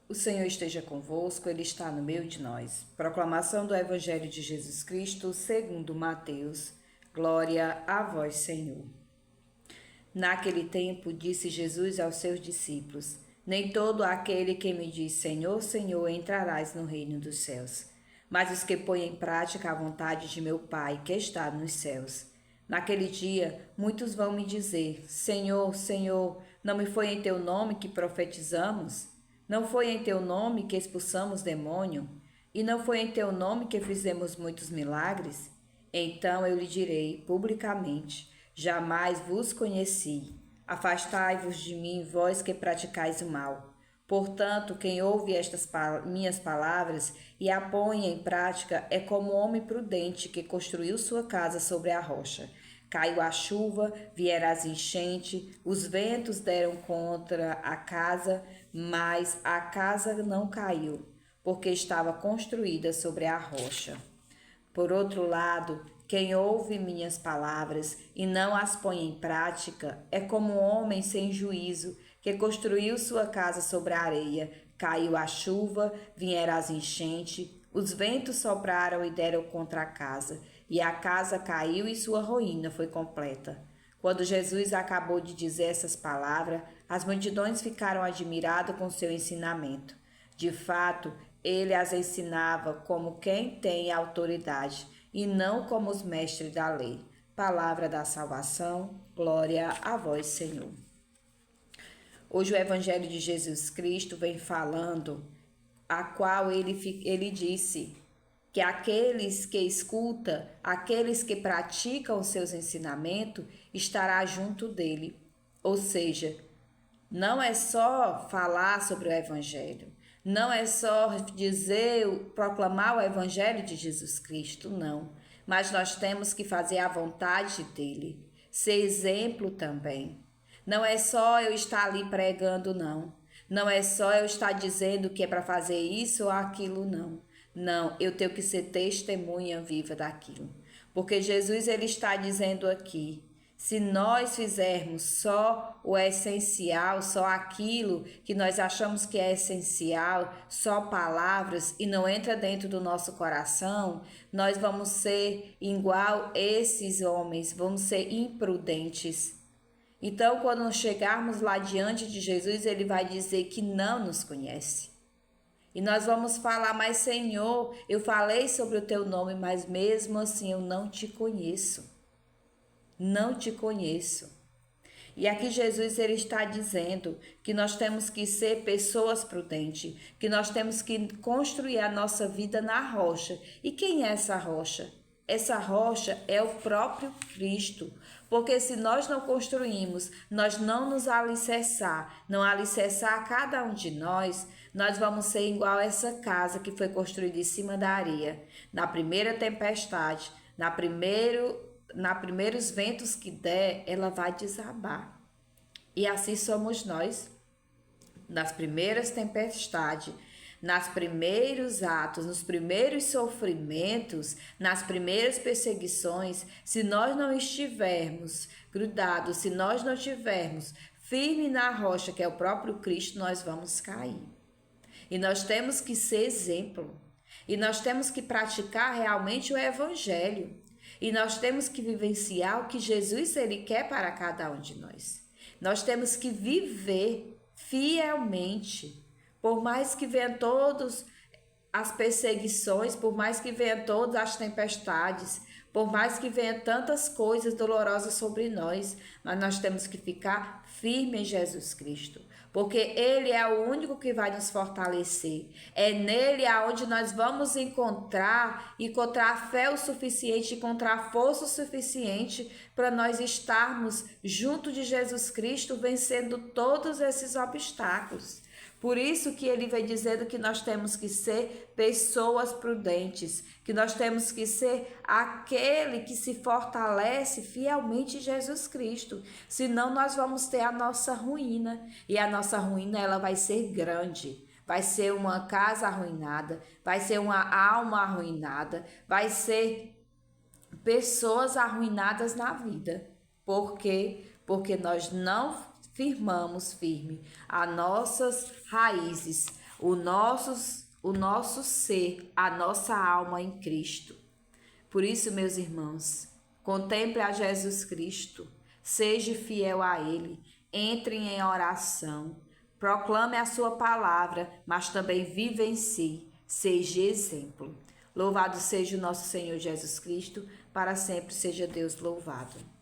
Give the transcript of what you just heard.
O Senhor esteja convosco, Ele está no meio de nós. Proclamação do Evangelho de Jesus Cristo, segundo Mateus. Glória a vós, Senhor. Naquele tempo, disse Jesus aos seus discípulos: Nem todo aquele que me diz Senhor, Senhor, entrarás no reino dos céus, mas os que põem em prática a vontade de meu Pai, que está nos céus. Naquele dia, muitos vão me dizer: Senhor, Senhor, não me foi em teu nome que profetizamos? Não foi em teu nome que expulsamos demônio? E não foi em teu nome que fizemos muitos milagres? Então eu lhe direi publicamente: Jamais vos conheci. Afastai-vos de mim, vós que praticais o mal. Portanto, quem ouve estas minhas palavras e a põe em prática é como um homem prudente que construiu sua casa sobre a rocha. Caiu a chuva, vieram as enchentes, os ventos deram contra a casa, mas a casa não caiu, porque estava construída sobre a rocha. Por outro lado, quem ouve minhas palavras e não as põe em prática é como um homem sem juízo que construiu sua casa sobre a areia. Caiu a chuva, vieram as enchentes, os ventos sopraram e deram contra a casa, e a casa caiu e sua ruína foi completa. Quando Jesus acabou de dizer essas palavras, as multidões ficaram admiradas com seu ensinamento. De fato, ele as ensinava como quem tem autoridade e não como os mestres da lei. Palavra da salvação, glória a vós, Senhor. Hoje o Evangelho de Jesus Cristo vem falando, a qual ele disse que aqueles que escutam, aqueles que praticam os seus ensinamentos, estará junto dele. Ou seja, não é só falar sobre o Evangelho, não é só dizer, proclamar o Evangelho de Jesus Cristo, não. Mas nós temos que fazer a vontade dele, ser exemplo também. Não é só eu estar ali pregando, não. Não é só eu estar dizendo que é para fazer isso ou aquilo, não. Não, eu tenho que ser testemunha viva daquilo. Porque Jesus ele está dizendo aqui, se nós fizermos só o essencial, só aquilo que nós achamos que é essencial, só palavras e não entra dentro do nosso coração, nós vamos ser igual esses homens, vamos ser imprudentes. Então, quando chegarmos lá diante de Jesus, ele vai dizer que não nos conhece. E nós vamos falar, mas Senhor, eu falei sobre o teu nome, mas mesmo assim eu não te conheço. Não te conheço. E aqui Jesus ele está dizendo que nós temos que ser pessoas prudentes, que nós temos que construir a nossa vida na rocha. E quem é essa rocha? Essa rocha é o próprio Cristo, porque se nós não construímos, nós não nos alicerçar, não alicerçar cada um de nós, nós vamos ser igual a essa casa que foi construída em cima da areia. Na primeira tempestade, na primeiros ventos que der, ela vai desabar. E assim somos nós. Nas primeiras tempestades, nos primeiros atos, nos primeiros sofrimentos, nas primeiras perseguições, se nós não estivermos grudados, se nós não estivermos firmes na rocha, que é o próprio Cristo, nós vamos cair. E nós temos que ser exemplo. E nós temos que praticar realmente o Evangelho. E nós temos que vivenciar o que Jesus ele quer para cada um de nós. Nós temos que viver fielmente. Por mais que venham todas as perseguições, por mais que venham todas as tempestades, por mais que venham tantas coisas dolorosas sobre nós, mas nós temos que ficar firmes em Jesus Cristo, porque Ele é o único que vai nos fortalecer. É nele aonde nós vamos encontrar fé o suficiente, encontrar força o suficiente para nós estarmos junto de Jesus Cristo, vencendo todos esses obstáculos. Por isso que ele vem dizendo que nós temos que ser pessoas prudentes, que nós temos que ser aquele que se fortalece fielmente em Jesus Cristo. Senão nós vamos ter a nossa ruína, e a nossa ruína ela vai ser grande. Vai ser uma casa arruinada, vai ser uma alma arruinada, vai ser pessoas arruinadas na vida. Por quê? Porque nós não firmamos firme as nossas raízes, o nosso ser, a nossa alma em Cristo. Por isso, meus irmãos, contemple a Jesus Cristo, seja fiel a Ele, entre em oração, proclame a sua palavra, mas também vivencie, seja exemplo. Louvado seja o nosso Senhor Jesus Cristo, para sempre seja Deus louvado.